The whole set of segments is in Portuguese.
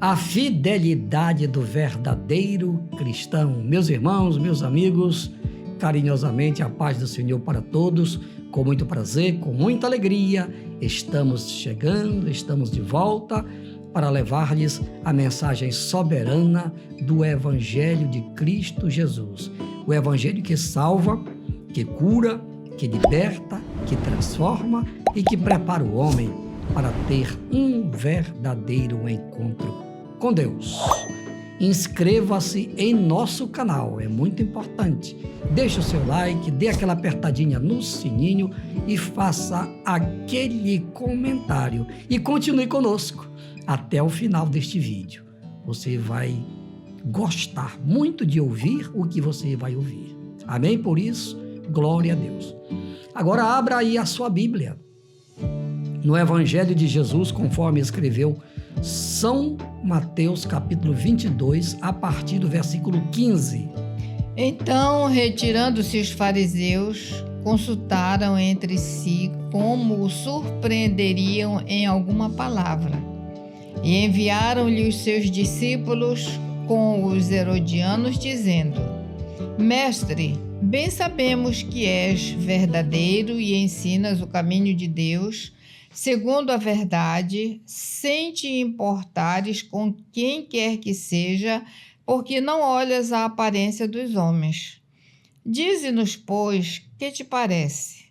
A fidelidade do verdadeiro cristão. Meus irmãos, meus amigos, carinhosamente a paz do Senhor para todos. Com muito prazer, com muita alegria, estamos chegando, estamos de volta para levar-lhes a mensagem soberana do Evangelho de Cristo Jesus. O Evangelho que salva, que cura, que liberta, que transforma e que prepara o homem para ter um verdadeiro encontro com Deus. Inscreva-se em nosso canal, é muito importante. Deixe o seu like, dê aquela apertadinha no sininho e faça aquele comentário. E continue conosco até o final deste vídeo. Você vai gostar muito de ouvir o que você vai ouvir. Amém? Por isso, glória a Deus. Agora abra aí a sua Bíblia. No Evangelho de Jesus, conforme escreveu São Mateus, capítulo 22, a partir do versículo 15. Então, retirando-se os fariseus, consultaram entre si como o surpreenderiam em alguma palavra. E enviaram-lhe os seus discípulos com os herodianos, dizendo: Mestre, bem sabemos que és verdadeiro e ensinas o caminho de Deus, segundo a verdade, sem te importares com quem quer que seja, porque não olhas a aparência dos homens. Dize-nos, pois, que te parece?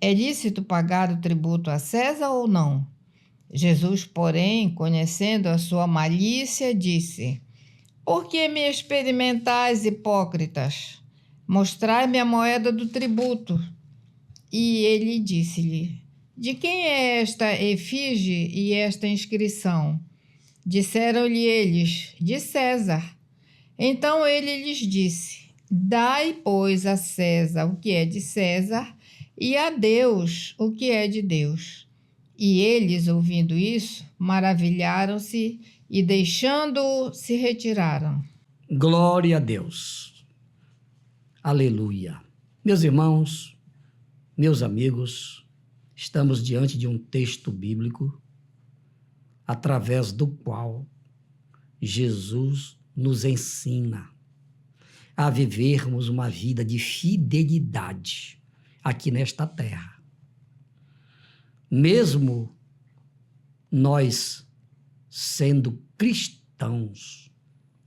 É lícito pagar o tributo a César ou não? Jesus, porém, conhecendo a sua malícia, disse: Por que me experimentais, hipócritas? Mostrai-me a moeda do tributo. E ele disse-lhe: De quem é esta efígie e esta inscrição? Disseram-lhe eles: De César. Então ele lhes disse: Dai, pois, a César o que é de César, e a Deus o que é de Deus. E eles, ouvindo isso, maravilharam-se e, deixando-o, se retiraram. Glória a Deus. Aleluia. Meus irmãos, meus amigos, estamos diante de um texto bíblico através do qual Jesus nos ensina a vivermos uma vida de fidelidade aqui nesta terra. Mesmo nós sendo cristãos,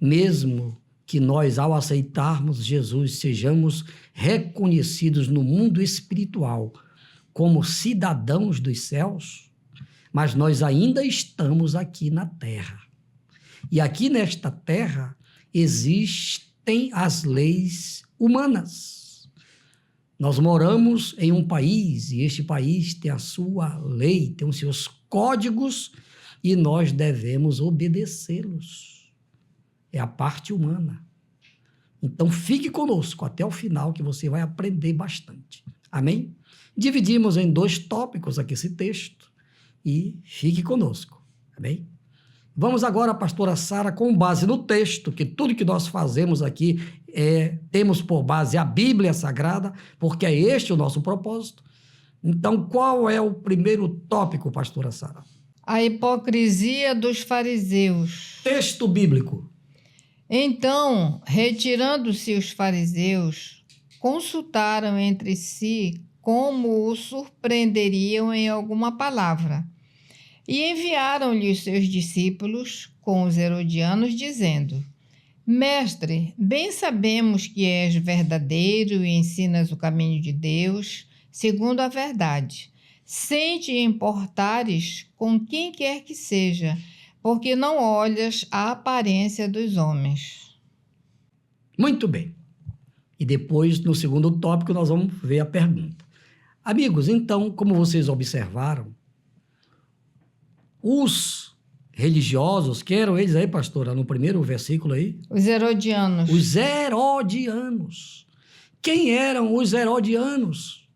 mesmo que nós, ao aceitarmos Jesus, sejamos reconhecidos no mundo espiritual como cidadãos dos céus, mas nós ainda estamos aqui na terra. E aqui nesta terra existem as leis humanas. Nós moramos em um país e este país tem a sua lei, tem os seus códigos e nós devemos obedecê-los. É a parte humana. Então fique conosco até o final que você vai aprender bastante. Amém? Dividimos em 2 tópicos aqui esse texto e fique conosco. Amém? Vamos agora, pastora Sara, com base no texto, que tudo que nós fazemos aqui temos por base a Bíblia Sagrada, porque é este o nosso propósito. Então, qual é o primeiro tópico, pastora Sara? A hipocrisia dos fariseus. Texto bíblico. Então, retirando-se os fariseus, consultaram entre si como o surpreenderiam em alguma palavra. E enviaram-lhe os seus discípulos com os herodianos, dizendo: Mestre, bem sabemos que és verdadeiro e ensinas o caminho de Deus, segundo a verdade, sem te importares com quem quer que seja, porque não olhas a aparência dos homens. Muito bem. E depois, no segundo tópico, nós vamos ver a pergunta. Amigos, então, como vocês observaram, os religiosos, que eram eles aí, pastora, no primeiro versículo aí? Os herodianos. Os herodianos. Quem eram os herodianos?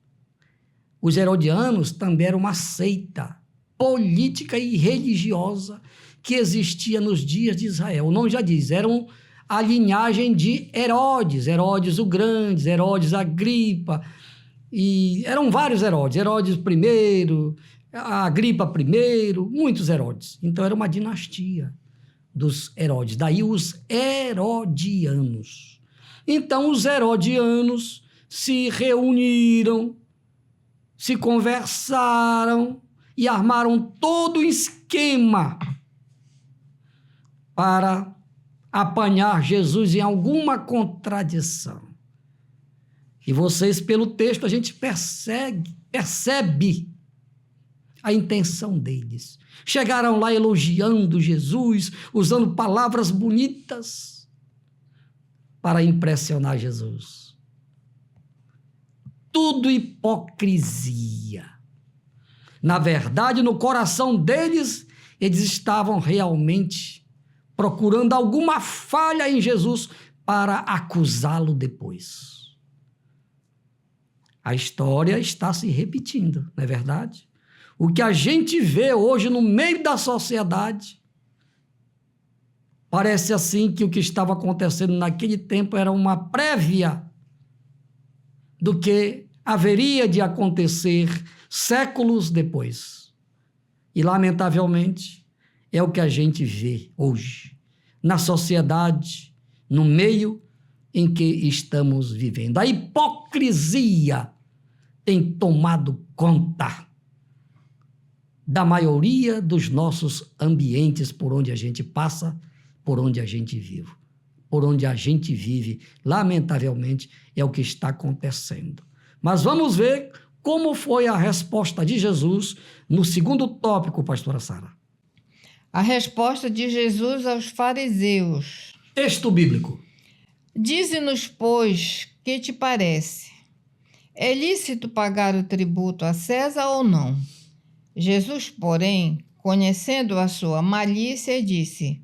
Os herodianos também eram uma seita política e religiosa que existia nos dias de Israel. O nome já diz, eram a linhagem de Herodes, Herodes o Grande, Herodes Agripa, e eram vários Herodes, Herodes I, Agripa I, muitos Herodes. Então era uma dinastia dos Herodes. Daí os herodianos. Então os herodianos se reuniram, se conversaram e armaram todo o esquema para apanhar Jesus em alguma contradição. E vocês, pelo texto, a gente percebe a intenção deles. Chegaram lá elogiando Jesus, usando palavras bonitas para impressionar Jesus. Tudo hipocrisia. Na verdade, no coração deles, eles estavam realmente procurando alguma falha em Jesus para acusá-lo depois. A história está se repetindo, não é verdade? O que a gente vê hoje no meio da sociedade, parece assim que o que estava acontecendo naquele tempo era uma prévia do que haveria de acontecer séculos depois. E, lamentavelmente, é o que a gente vê hoje, na sociedade, no meio em que estamos vivendo. A hipocrisia tem tomado conta da maioria dos nossos ambientes por onde a gente passa, por onde a gente vive. Por onde a gente vive, lamentavelmente, é o que está acontecendo. Mas vamos ver como foi a resposta de Jesus no segundo tópico, pastora Sara. A resposta de Jesus aos fariseus. Texto bíblico. Dize-nos, pois, que te parece? É lícito pagar o tributo a César ou não? Jesus, porém, conhecendo a sua malícia, disse: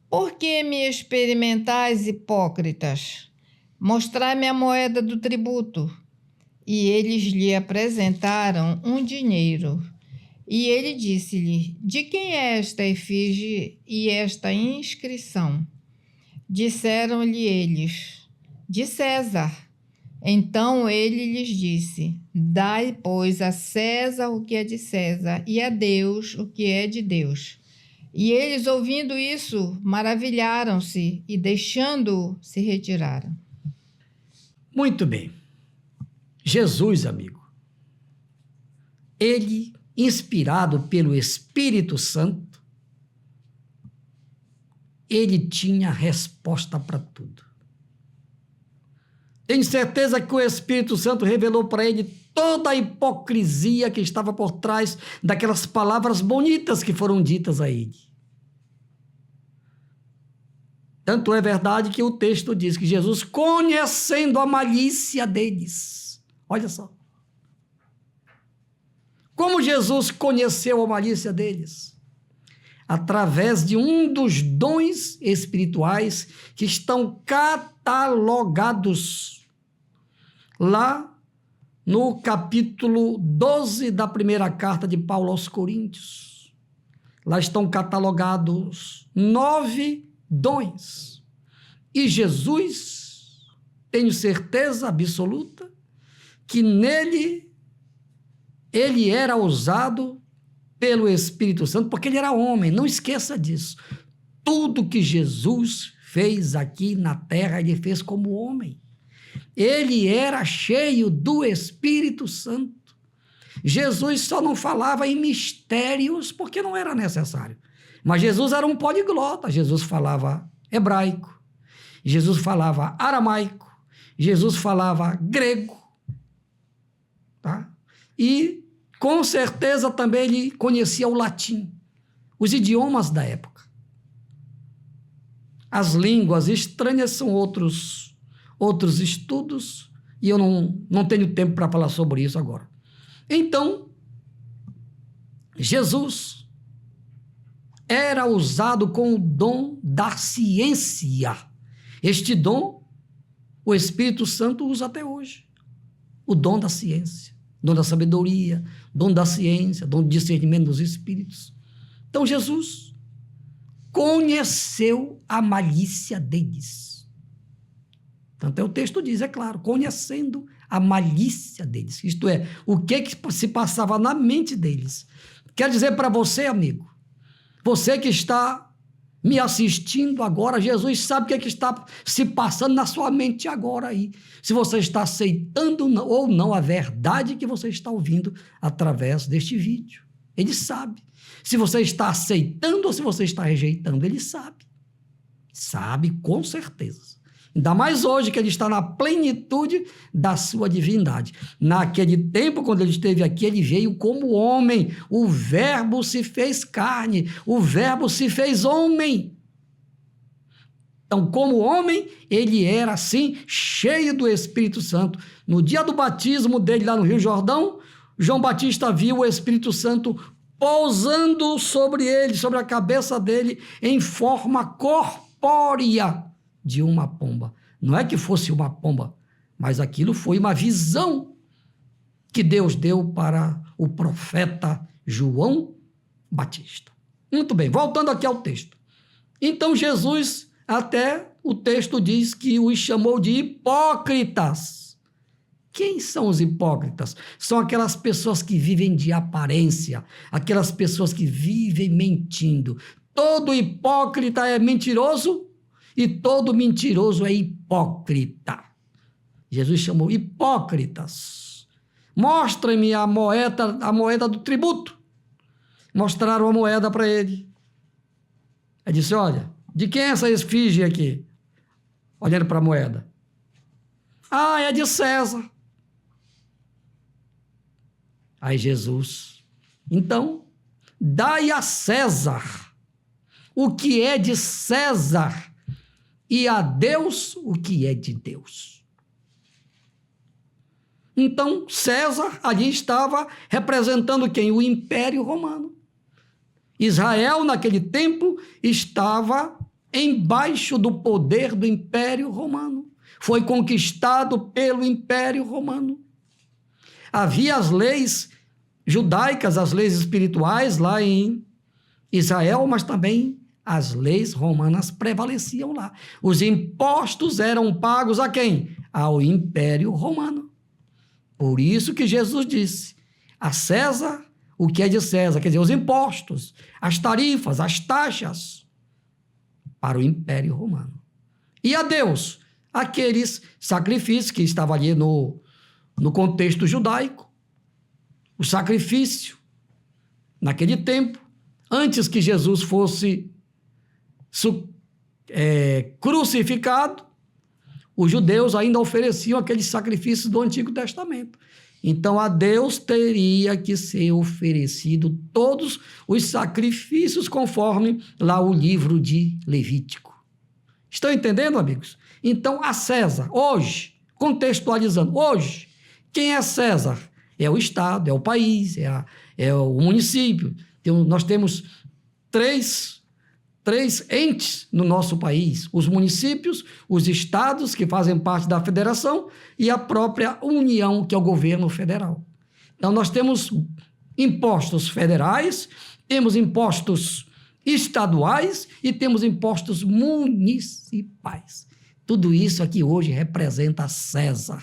Por que me experimentais, hipócritas? Mostrai-me a moeda do tributo. E eles lhe apresentaram um dinheiro. E ele disse-lhe: De quem é esta efígie e esta inscrição? Disseram-lhe eles: De César. Então ele lhes disse: Dai, pois, a César o que é de César, e a Deus o que é de Deus. E eles, ouvindo isso, maravilharam-se e, deixando-o, se retiraram. Muito bem. Jesus, amigo, ele, inspirado pelo Espírito Santo, ele tinha resposta para tudo. Tenho certeza que o Espírito Santo revelou para ele toda a hipocrisia que estava por trás daquelas palavras bonitas que foram ditas a ele. Tanto é verdade que o texto diz que Jesus, conhecendo a malícia deles, olha só, como Jesus conheceu a malícia deles? Através de um dos dons espirituais que estão catalogados lá no capítulo 12 da primeira carta de Paulo aos Coríntios. Lá estão catalogados 9 dons. E Jesus, tenho certeza absoluta, que nele ele era usado pelo Espírito Santo, porque ele era homem, não esqueça disso. Tudo que Jesus fez aqui na terra, ele fez como homem. Ele era cheio do Espírito Santo. Jesus só não falava em mistérios porque não era necessário. Mas Jesus era um poliglota. Jesus falava hebraico, Jesus falava aramaico, Jesus falava grego, tá? E com certeza também ele conhecia o latim, os idiomas da época. As línguas estranhas são outros estudos, e eu não tenho tempo para falar sobre isso agora. Então, Jesus era usado com o dom da ciência. Este dom, o Espírito Santo usa até hoje. O dom da ciência, dom da sabedoria, dom da ciência, dom do discernimento dos espíritos. Então, Jesus conheceu a malícia deles. Tanto é o texto diz, é claro, conhecendo a malícia deles. Isto é, o que se passava na mente deles. Quer dizer para você, amigo, você que está me assistindo agora, Jesus sabe o que está se passando na sua mente agora aí. Se você está aceitando ou não a verdade que você está ouvindo através deste vídeo. Ele sabe. Se você está aceitando ou se você está rejeitando, ele sabe. Sabe com certeza. Ainda mais hoje que ele está na plenitude da sua divindade. Naquele tempo, quando ele esteve aqui, ele veio como homem. O Verbo se fez carne. O Verbo se fez homem. Então, como homem, ele era assim, cheio do Espírito Santo. No dia do batismo dele lá no Rio Jordão, João Batista viu o Espírito Santo pousando sobre ele, sobre a cabeça dele, em forma corpórea de uma pomba. Não é que fosse uma pomba, mas aquilo foi uma visão que Deus deu para o profeta João Batista. Muito bem, voltando aqui ao texto. Então Jesus, até o texto diz que os chamou de hipócritas. Quem são os hipócritas? São aquelas pessoas que vivem de aparência, aquelas pessoas que vivem mentindo. Todo hipócrita é mentiroso e todo mentiroso é hipócrita. Jesus chamou hipócritas. Mostre-me a moeda do tributo. Mostraram a moeda para ele. Ele disse, olha, de quem é essa esfinge aqui? Olhando para a moeda. Ah, é de César. Aí Jesus, então, dai a César o que é de César e a Deus o que é de Deus. Então, César ali estava representando quem? O Império Romano. Israel, naquele tempo, estava embaixo do poder do Império Romano. Foi conquistado pelo Império Romano. Havia as leis judaicas, as leis espirituais lá em Israel, mas também as leis romanas prevaleciam lá. Os impostos eram pagos a quem? Ao Império Romano. Por isso que Jesus disse, a César o que é de César, quer dizer, os impostos, as tarifas, as taxas para o Império Romano. E a Deus, aqueles sacrifícios que estavam ali no contexto judaico, o sacrifício, naquele tempo, antes que Jesus fosse crucificado, os judeus ainda ofereciam aqueles sacrifícios do Antigo Testamento. Então, a Deus teria que ser oferecido todos os sacrifícios conforme lá o livro de Levítico. Estão entendendo, amigos? Então, a César, hoje, contextualizando, hoje, quem é César? É o Estado, é o país, é o município. Nós temos três entes no nosso país, os municípios, os estados que fazem parte da federação e a própria União, que é o governo federal. Então, nós temos impostos federais, temos impostos estaduais e temos impostos municipais. Tudo isso aqui hoje representa César.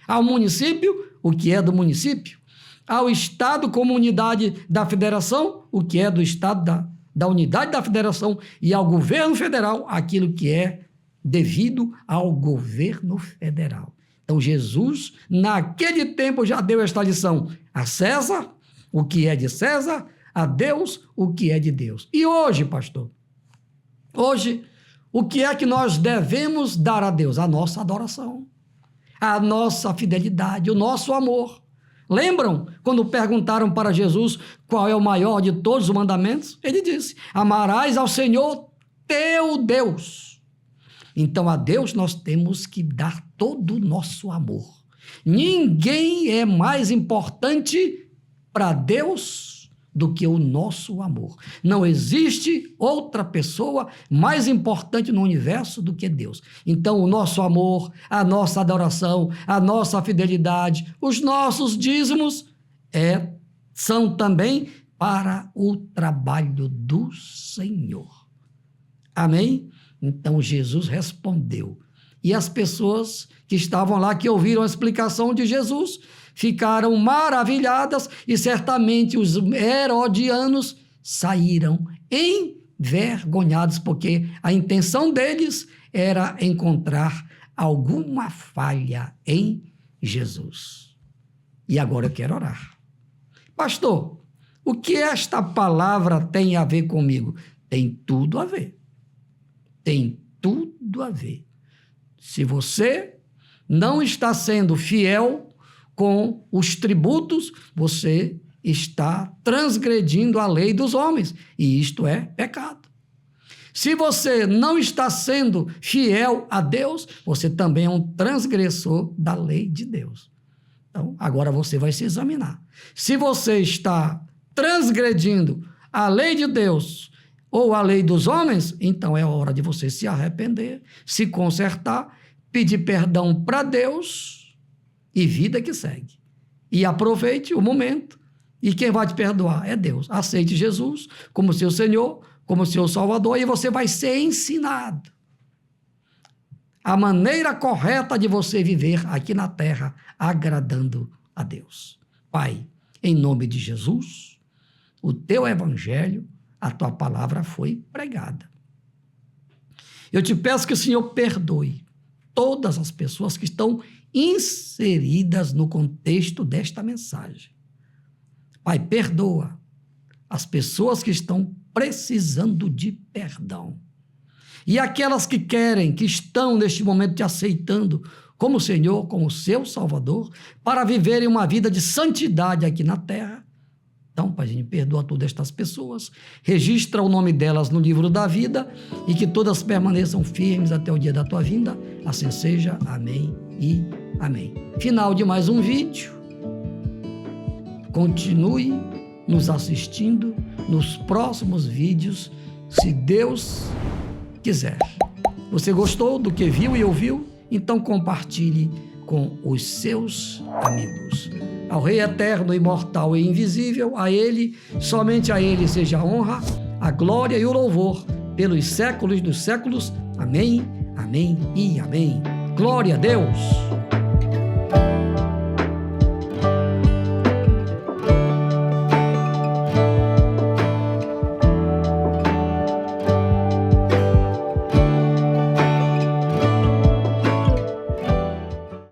Ao município, o que é do município. Ao Estado, como unidade da federação, o que é do Estado da unidade da federação, e ao governo federal, aquilo que é devido ao governo federal. Então, Jesus, naquele tempo, já deu esta lição. A César, o que é de César, a Deus, o que é de Deus. E hoje, pastor, hoje, o que é que nós devemos dar a Deus? A nossa adoração, a nossa fidelidade, o nosso amor. Lembram quando perguntaram para Jesus qual é o maior de todos os mandamentos? Ele disse, amarás ao Senhor teu Deus. Então, a Deus nós temos que dar todo o nosso amor. Ninguém é mais importante para Deus do que o nosso amor. Não existe outra pessoa mais importante no universo do que Deus. Então, o nosso amor, a nossa adoração, a nossa fidelidade, os nossos dízimos são também para o trabalho do Senhor. Amém? Então, Jesus respondeu. E as pessoas que estavam lá, que ouviram a explicação de Jesus, ficaram maravilhadas e certamente os herodianos saíram em envergonhados, porque a intenção deles era encontrar alguma falha em Jesus. E agora eu quero orar. Pastor, o que esta palavra tem a ver comigo? Tem tudo a ver. Tem tudo a ver. Se você não está sendo fiel com os tributos, você está transgredindo a lei dos homens, e isto é pecado. Se você não está sendo fiel a Deus, você também é um transgressor da lei de Deus. Então, agora você vai se examinar. Se você está transgredindo a lei de Deus ou a lei dos homens, então é hora de você se arrepender, se consertar, pedir perdão para Deus e vida que segue. E aproveite o momento. E quem vai te perdoar é Deus. Aceite Jesus como seu Senhor, como seu Salvador, e você vai ser ensinado a maneira correta de você viver aqui na terra, agradando a Deus. Pai, em nome de Jesus, o teu evangelho, a tua palavra foi pregada. Eu te peço que o Senhor perdoe todas as pessoas que estão inseridas no contexto desta mensagem. Pai, perdoa as pessoas que estão precisando de perdão. E aquelas que querem, que estão neste momento te aceitando como Senhor, como seu Salvador, para viverem uma vida de santidade aqui na terra. Então, Pai, perdoa todas estas pessoas, registra o nome delas no livro da vida e que todas permaneçam firmes até o dia da tua vinda. Assim seja. Amém e amém. Final de mais um vídeo. Continue nos assistindo nos próximos vídeos, se Deus quiser. Você gostou do que viu e ouviu? Então compartilhe com os seus amigos. Ao Rei eterno, imortal e invisível, a Ele, somente a Ele seja a honra, a glória e o louvor pelos séculos dos séculos. Amém, amém e amém. Glória a Deus!